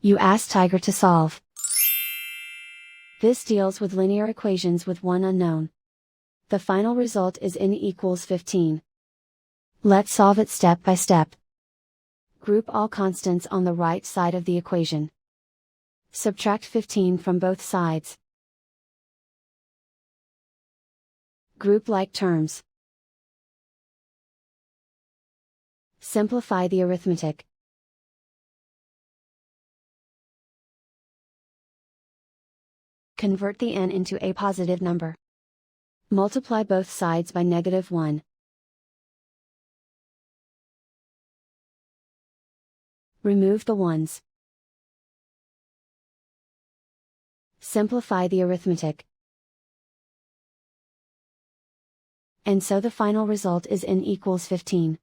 You ask Tiger to solve. This deals with linear equations with one unknown. The final result is n equals 15. Let's solve it step by step. Group all constants on the right side of the equation. Subtract 15 from both sides. Group like terms. Simplify the arithmetic. Convert the n into a positive number. Multiply both sides by -1. Remove the ones. Simplify the arithmetic. And so the final result is n equals 15.